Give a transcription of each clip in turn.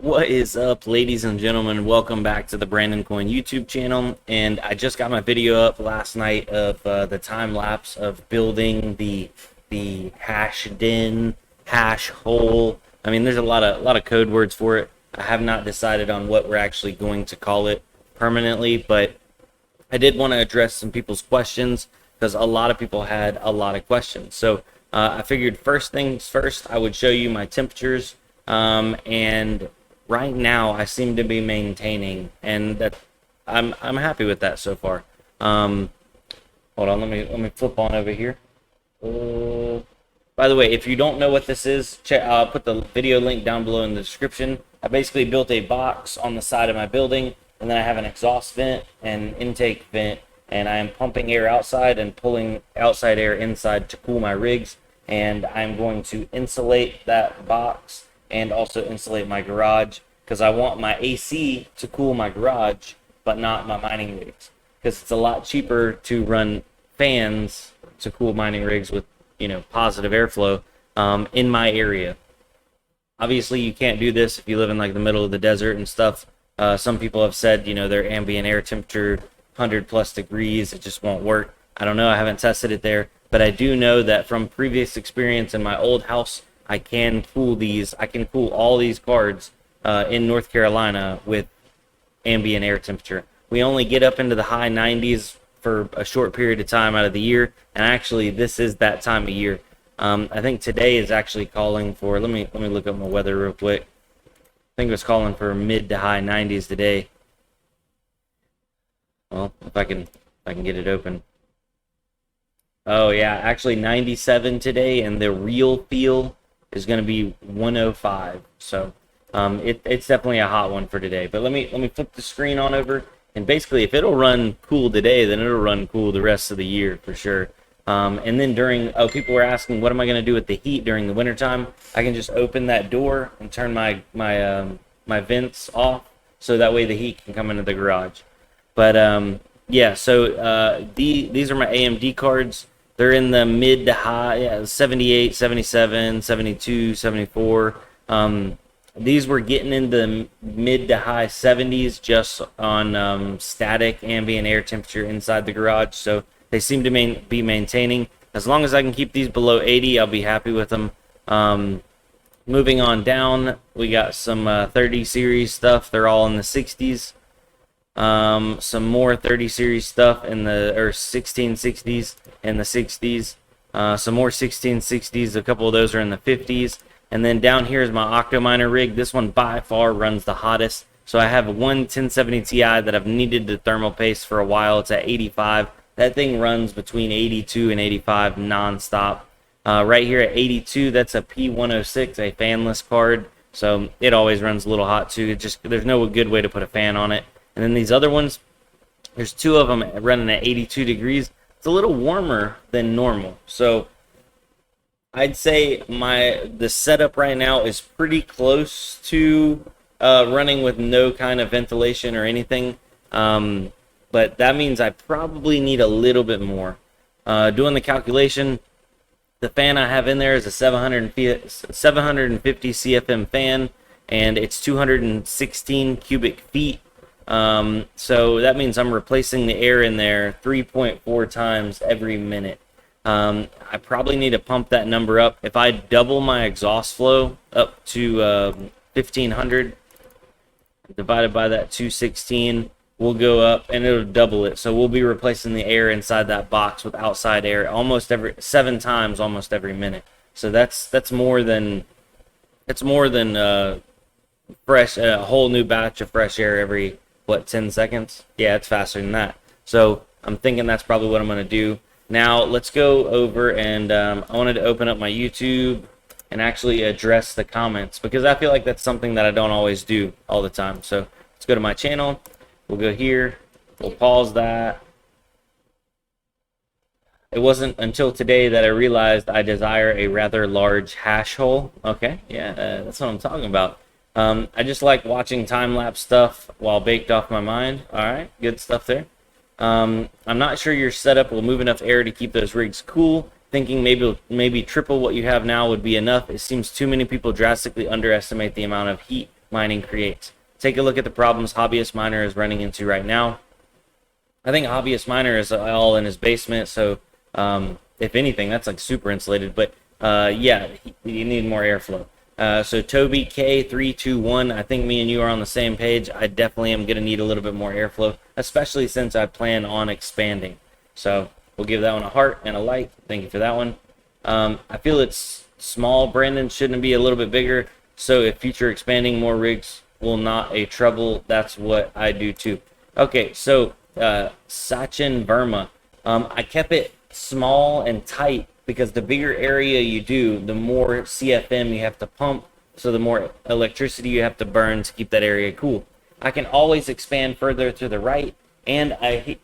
What is up, ladies and gentlemen? Welcome back to the Brandon Coin YouTube channel. And I just got my video up last night of the time lapse of building the hash den, hash hole. I mean, there's a lot of code words for it. I have not decided on what we're actually going to call it permanently, but I did want to address some people's questions because a lot of people had a lot of questions. So I figured first things first, I would show you my temperatures, and right now I seem to be maintaining, and that I'm happy with that so far. Hold on, let me flip on over here. By the way, if you don't know what this is, I'll put the video link down below in the description. I basically built a box on the side of my building, and then I have an exhaust vent and intake vent, and I am pumping air outside and pulling outside air inside to cool my rigs. And I'm going to insulate that box and also insulate my garage because I want my AC to cool my garage, but not my mining rigs, because it's a lot cheaper to run fans to cool mining rigs with positive airflow in my area. Obviously, you can't do this if you live in like the middle of the desert and stuff. Some people have said their ambient air temperature 100 plus degrees, it just won't work. I don't know, I haven't tested it there, but I do know that from previous experience in my old house, I can cool all these cards in North Carolina with ambient air temperature. We only get up into the high 90s for a short period of time out of the year, and actually this is that time of year. I think today is actually calling for, let me look up my weather real quick. I think it was calling for mid to high 90s today. Well, if I can get it open. Oh yeah, actually 97 today, and the real feel is going to be 105. So it's definitely a hot one for today. But let me flip the screen on over, and basically if it'll run cool today, then it'll run cool the rest of the year for sure. And then people were asking, what am I going to do with the heat during the wintertime? I can just open that door and turn my vents off, so that way the heat can come into the garage. But yeah, so these are my AMD cards. They're in the mid to high 78, 77, 72, 74. These were getting into the mid to high 70s just on static ambient air temperature inside the garage. So they seem to be maintaining. As long as I can keep these below 80, I'll be happy with them. Moving on down, we got some 30 series stuff. They're all in the 60s. Some more 30 series stuff in the 1660s in the 60s. Some more 1660s. A couple of those are in the 50s. And then down here is my Octominer rig. This one by far runs the hottest. So I have one 1070 Ti that I've needed to thermal paste for a while. It's at 85. That thing runs between 82 and 85 non-stop. Right here at 82, that's a P106, a fanless card. So it always runs a little hot too. There's no good way to put a fan on it. And then these other ones, there's two of them running at 82 degrees. It's a little warmer than normal. So I'd say the setup right now is pretty close to running with no kind of ventilation or anything. But that means I probably need a little bit more. Doing the calculation, the fan I have in there is a 750 CFM fan, and it's 216 cubic feet. So that means I'm replacing the air in there 3.4 times every minute. I probably need to pump that number up. If I double my exhaust flow up to 1500 divided by that 216, we'll go up and it'll double it. So we'll be replacing the air inside that box with outside air almost 7 times almost every minute. So that's more than fresh, a whole new batch of fresh air every 10 seconds. Yeah, it's faster than that. So I'm thinking that's probably what I'm going to do. Now let's go over, and I wanted to open up my YouTube and actually address the comments, because I feel like that's something that I don't always do all the time. So let's go to my channel. We'll go here. We'll pause that. It wasn't until today that I realized I desire a rather large hash hole. Okay, yeah, that's what I'm talking about. I just like watching time-lapse stuff while baked off my mind. All right, good stuff there. I'm not sure your setup will move enough air to keep those rigs cool. Thinking maybe triple what you have now would be enough. It seems too many people drastically underestimate the amount of heat mining creates. Take a look at the problems Hobbyist Miner is running into right now. I think Hobbyist Miner is all in his basement, so if anything, that's like super insulated. But yeah, you need more airflow. So Toby K321, I think me and you are on the same page. I definitely am going to need a little bit more airflow, especially since I plan on expanding. So we'll give that one a heart and a like. Thank you for that one. I feel it's small, Brandon. Shouldn't it be a little bit bigger? So if future expanding, more rigs will not a trouble. That's what I do too. Okay, so Sachin Verma. I kept it small and tight because the bigger area you do, the more CFM you have to pump, so the more electricity you have to burn to keep that area cool. I can always expand further to the right, and I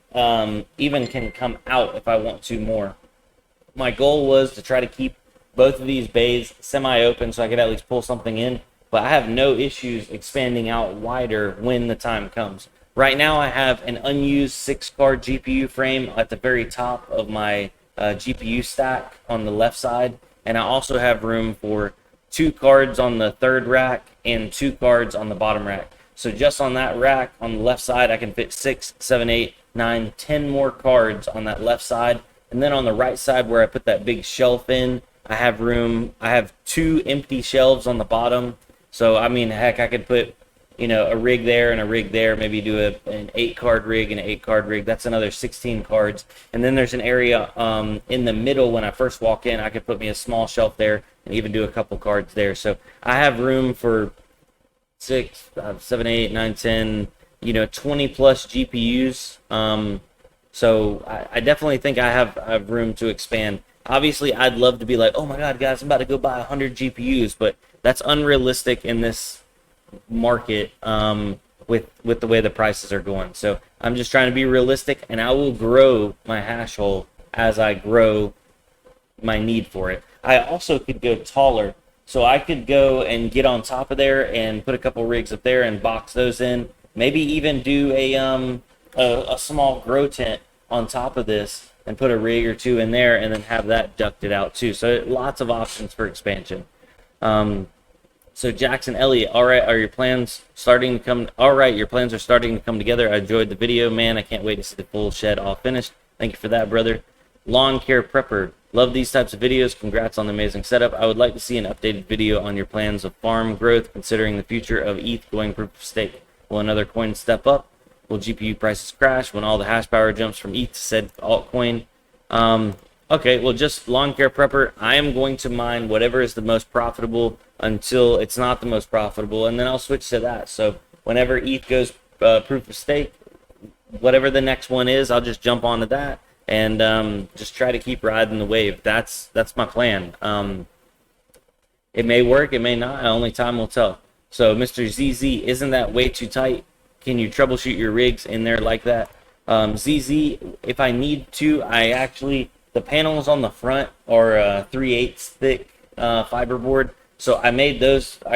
even can come out if I want to more. My goal was to try to keep both of these bays semi-open so I could at least pull something in, but I have no issues expanding out wider when the time comes. Right now I have an unused 6-card GPU frame at the very top of my GPU stack on the left side, and I also have room for 2 cards on the third rack and 2 cards on the bottom rack. So just on that rack on the left side, I can fit 6, 7, 8, 9, 10 more cards on that left side. And then on the right side where I put that big shelf in, I have room. I have 2 empty shelves on the bottom. So I mean, heck, I could put, you know, a rig there and a rig there, maybe do an 8-card rig and an 8-card rig. That's another 16 cards. And then there's an area in the middle when I first walk in. I could put me a small shelf there and even do a couple cards there. So I have room for 6, 7, 8, 9, 10, 20 plus GPUs. So I definitely think I have room to expand. Obviously, I'd love to be like, oh my God, guys, I'm about to go buy 100 GPUs, but that's unrealistic in this market with the way the prices are going. So I'm just trying to be realistic, and I will grow my hash hole as I grow my need for it. I also could go taller, so I could go and get on top of there and put a couple rigs up there and box those in. Maybe even do a small grow tent on top of this and put a rig or 2 in there and then have that ducted out too. So lots of options for expansion. So Jackson Elliott, all right, are your plans starting to come? All right, your plans are starting to come together. I enjoyed the video, man. I can't wait to see the full shed all finished. Thank you for that, brother. Lawn Care Prepper, love these types of videos. Congrats on the amazing setup. I would like to see an updated video on your plans of farm growth, considering the future of ETH going proof of stake. Will another coin step up? Will GPU prices crash when all the hash power jumps from ETH to said altcoin? Okay, well, just Lawn Care Prepper, I am going to mine whatever is the most profitable until it's not the most profitable, and then I'll switch to that. So whenever ETH goes proof of stake, whatever the next one is, I'll just jump onto that and just try to keep riding the wave. That's my plan. It may work, it may not. Only time will tell. So Mr. ZZ, isn't that way too tight? Can you troubleshoot your rigs in there like that? ZZ, if I need to, the panels on the front are 3/8 thick fiberboard. So I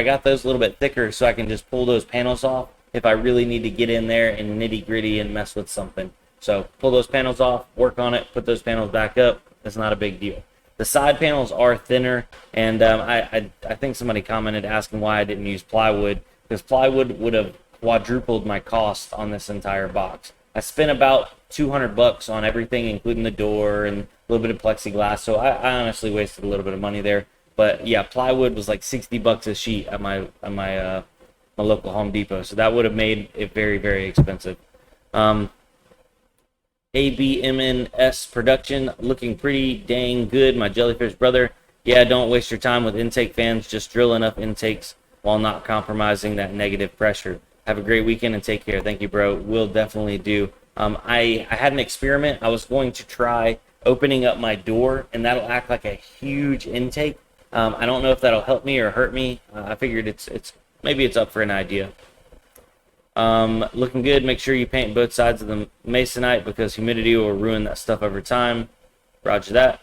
got those a little bit thicker so I can just pull those panels off if I really need to get in there and nitty gritty and mess with something. So pull those panels off, work on it, put those panels back up. It's not a big deal. The side panels are thinner, and I think somebody commented asking why I didn't use plywood, because plywood would have quadrupled my cost on this entire box. I spent about $200 on everything, including the door and a little bit of plexiglass. So I honestly wasted a little bit of money there. But yeah, plywood was like $60 a sheet at my local Home Depot. So that would have made it very, very expensive. ABMNS production looking pretty dang good, my jellyfish brother. Yeah, don't waste your time with intake fans. Just drill enough intakes while not compromising that negative pressure. Have a great weekend and take care. Thank you, bro. Will definitely do. I had an experiment. I was going to try opening up my door, and that'll act like a huge intake. I don't know if that'll help me or hurt me. I figured maybe it's up for an idea. Looking good. Make sure you paint both sides of the masonite because humidity will ruin that stuff over time. Roger that.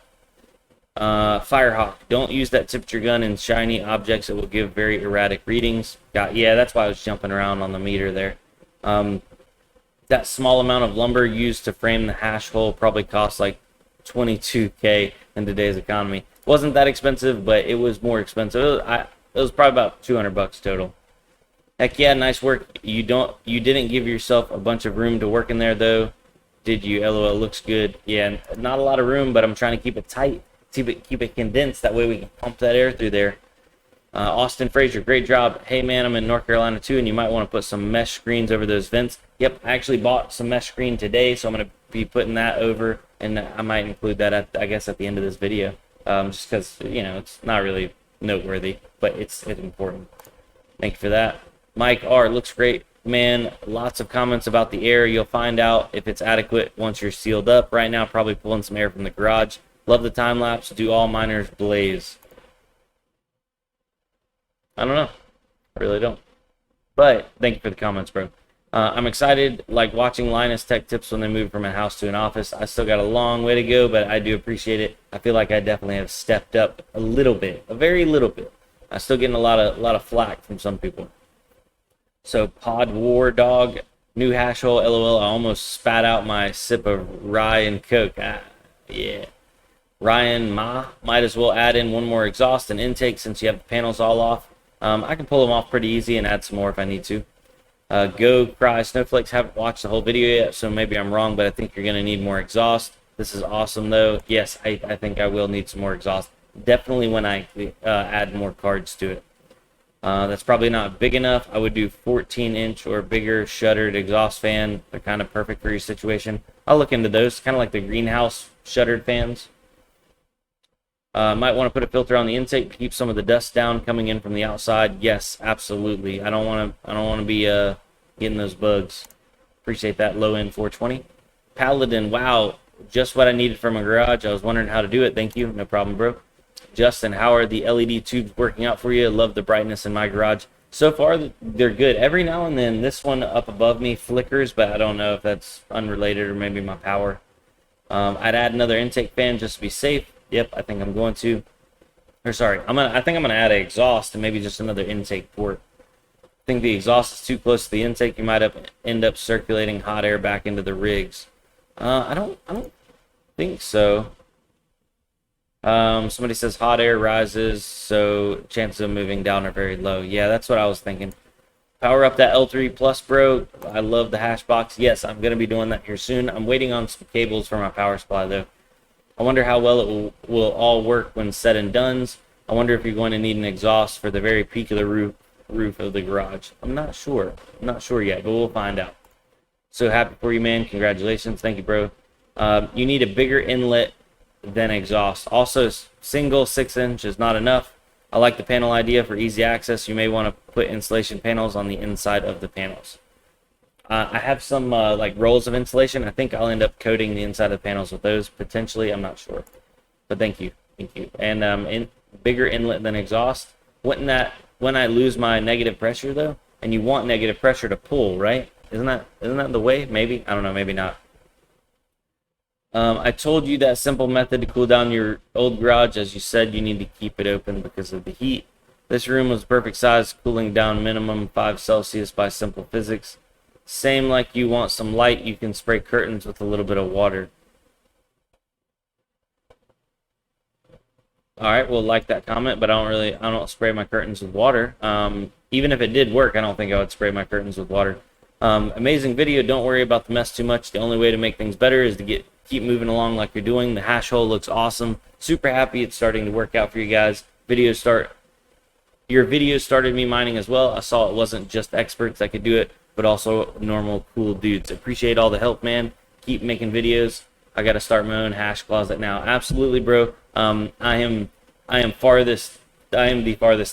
Firehawk, don't use that temperature gun in shiny objects. It will give very erratic readings. Yeah, that's why I was jumping around on the meter there. That small amount of lumber used to frame the hash hole probably cost like $22K in today's economy. Wasn't that expensive, but it was more expensive. It was probably about $200 total. Heck yeah, nice work. You didn't give yourself a bunch of room to work in there though, did you? LOL, looks good. Yeah, not a lot of room, but I'm trying to keep it tight, keep it condensed. That way we can pump that air through there. Austin Frazier, great job. Hey man, I'm in North Carolina too, and you might want to put some mesh screens over those vents. Yep, I actually bought some mesh screen today, so I'm gonna be putting that over, and I might include that I guess at the end of this video, just because it's not really noteworthy, but it's important. Thank you for that. Mike R, looks great, man. Lots of comments about the air. You'll find out if it's adequate once you're sealed up. Right now, probably pulling some air from the garage. Love the time lapse. Do all miners blaze? I don't know. I really don't. But thank you for the comments, bro. I'm excited, like watching Linus Tech Tips when they move from a house to an office. I still got a long way to go, but I do appreciate it. I feel like I definitely have stepped up a little bit, a very little bit. I'm still getting a lot of flack from some people. So Pod War Dog, new hash hole, LOL. I almost spat out my sip of rye and coke. Yeah. Ryan might as well add in one more exhaust and intake since you have the panels all off. I can pull them off pretty easy and add some more if I need to. Go Cry Snowflakes, haven't watched the whole video yet, so maybe I'm wrong, but I think you're going to need more exhaust. This is awesome though. Yes, I think I will need some more exhaust. Definitely when I add more cards to it. That's probably not big enough. I would do 14-inch or bigger shuttered exhaust fan. They're kind of perfect for your situation. I'll look into those, kind of like the greenhouse shuttered fans. Might want to put a filter on the intake to keep some of the dust down coming in from the outside. Yes, absolutely. I don't want to be getting those bugs. Appreciate that. Low end 420. Paladin, wow, just what I needed for my garage. I was wondering how to do it. Thank you. No problem, bro. Justin, how are the LED tubes working out for you? Love the brightness in my garage. So far, they're good. Every now and then, this one up above me flickers, but I don't know if that's unrelated or maybe my power. I'd add another intake fan just to be safe. Yep, I think I'm going to. Or sorry, I think I'm gonna add an exhaust and maybe just another intake port. I think the exhaust is too close to the intake. You might end up circulating hot air back into the rigs. I don't think so. Somebody says hot air rises, so chances of moving down are very low. Yeah, that's what I was thinking. Power up that L3 Plus, bro. I love the hash box. Yes, I'm going to be doing that here soon. I'm waiting on some cables for my power supply, though. I wonder how well it will all work when said and done. I wonder if you're going to need an exhaust for the very peak of the roof of the garage. I'm not sure. I'm not sure yet, but we'll find out. So happy for you, man. Congratulations. Thank you, bro. You need a bigger inlet than exhaust. Also, single 6-inch is not enough. I like the panel idea for easy access. You may want to put insulation panels on the inside of the panels. I have some like rolls of insulation. I think I'll end up coating the inside of the panels with those potentially. I'm not sure, but thank you. And bigger inlet than exhaust. Wouldn't that, when I lose my negative pressure though, and you want negative pressure to pull, right? Isn't that the way? Maybe, I don't know, maybe not. I told you that simple method to cool down your old garage. As you said, you need to keep it open because of the heat. This room was perfect size, cooling down minimum 5 Celsius by simple physics. Same like you want some light, you can spray curtains with a little bit of water. Alright, well, like that comment, but I don't spray my curtains with water. Even if it did work, I don't think I would spray my curtains with water. Amazing video. Don't worry about the mess too much. The only way to make things better is to keep moving along like you're doing. The hash hole looks awesome. Super happy it's starting to work out for you guys. Your video started me mining as well. I saw it wasn't just experts that could do it, but also normal cool dudes. Appreciate all the help, man. Keep making videos. I got to start my own hash closet now. Absolutely, bro. I am the farthest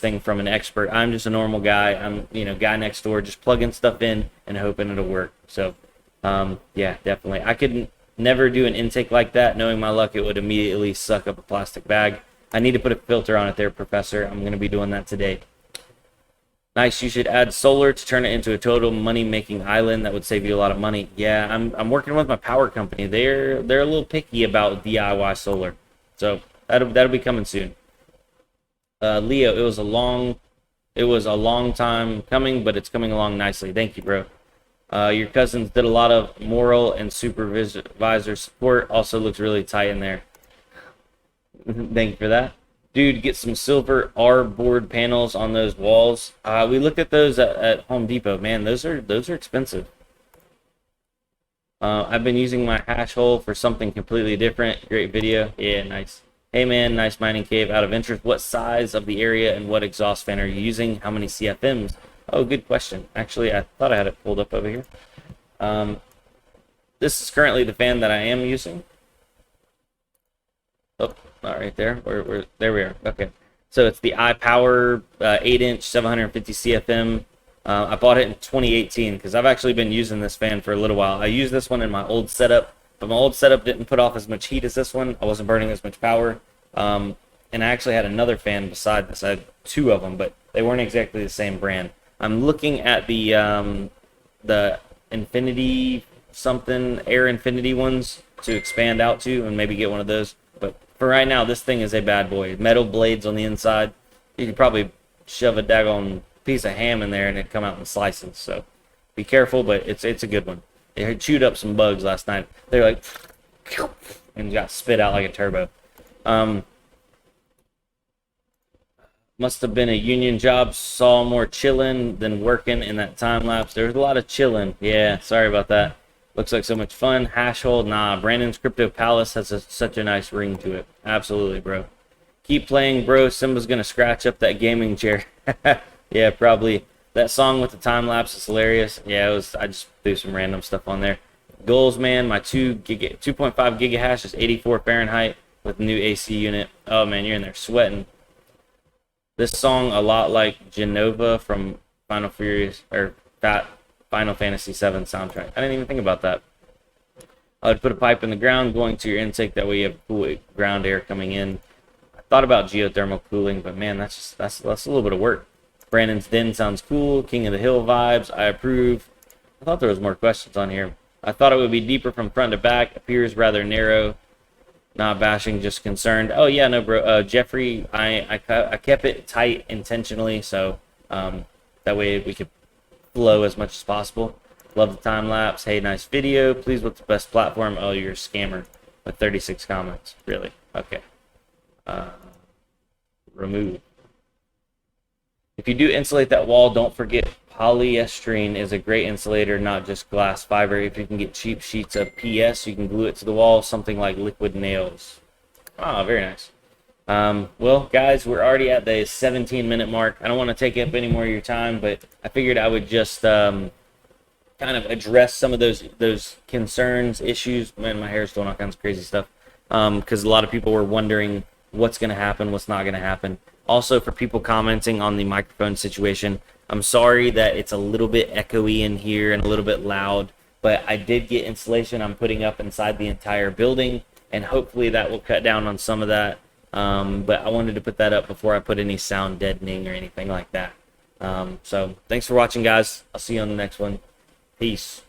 thing from an expert. I'm just a normal guy. I'm, guy next door, just plugging stuff in and hoping it'll work. So, yeah, definitely. I could never do an intake like that. Knowing my luck, it would immediately suck up a plastic bag. I need to put a filter on it there, Professor. I'm going to be doing that today. Nice. You should add solar to turn it into a total money-making island. That would save you a lot of money. Yeah, I'm working with my power company. They're a little picky about DIY solar, so that'll be coming soon. Leo, it was a long time coming, but it's coming along nicely. Thank you, bro. Your cousins did a lot of moral and supervisor support. Also looks really tight in there. Thank you for that. Dude, get some silver R board panels on those walls. We looked at those at Home Depot. Man, those are expensive. I've been using my hash hole for something completely different. Great video. Yeah, nice. Hey man, nice mining cave. Out of interest, what size of the area and what exhaust fan are you using? How many CFMs? Oh, good question. Actually, I thought I had it pulled up over here. This is currently the fan that I am using. Oh, not right there. There we are. Okay. So it's the iPower 8-inch 750 CFM. I bought it in 2018 because I've actually been using this fan for a little while. I used this one in my old setup, but my old setup didn't put off as much heat as this one. I wasn't burning as much power. And I actually had another fan beside this. I had two of them, but they weren't exactly the same brand. I'm looking at the Infinity something, Air Infinity ones to expand out to and maybe get one of those. But for right now, this thing is a bad boy. Metal blades on the inside. You could probably shove a daggone piece of ham in there and it'd come out in slices. So be careful, but it's a good one. It chewed up some bugs last night. They're like, and got spit out like a turbo. Must have been a union job. Saw more chilling than working in that time lapse. There was a lot of chilling. Yeah, sorry about that. Looks like so much fun. Hash hole, nah. Brandon's Crypto Palace has such a nice ring to it. Absolutely, bro. Keep playing, bro. Simba's gonna scratch up that gaming chair. Yeah, probably. That song with the time lapse is hilarious. Yeah, it was. I just threw some random stuff on there. Goals, man. My 2.5 gigahash is 84 Fahrenheit with new AC unit. Oh man, you're in there sweating. This song a lot like Genova from Final Fantasy VII soundtrack. I didn't even think about that. I would put a pipe in the ground going to your intake. That way you have cool ground air coming in. I thought about geothermal cooling, but man, that's a little bit of work. Brandon's Den sounds cool. King of the Hill vibes. I approve. I thought there was more questions on here. I thought it would be deeper from front to back. Appears rather narrow. Not bashing, just concerned. Oh yeah, no, bro. Jeffrey, I kept it tight intentionally, so that way we could flow as much as possible. Love the time lapse. Hey, nice video. Please, what's the best platform? Oh, you're a scammer with 36 comments. Really? Okay. Remove. If you do insulate that wall, don't forget polyester is a great insulator, not just glass fiber. If you can get cheap sheets of PS, you can glue it to the wall, something like liquid nails. Ah, very nice. Well, guys, we're already at the 17-minute mark. I don't want to take up any more of your time, but I figured I would just kind of address some of those concerns, issues. Man, my hair's doing all kinds of crazy stuff. Because a lot of people were wondering what's going to happen, what's not going to happen. Also, for people commenting on the microphone situation, I'm sorry that it's a little bit echoey in here and a little bit loud, but I did get insulation I'm putting up inside the entire building, and hopefully that will cut down on some of that. But I wanted to put that up before I put any sound deadening or anything like that. So thanks for watching, guys. I'll see you on the next one. Peace.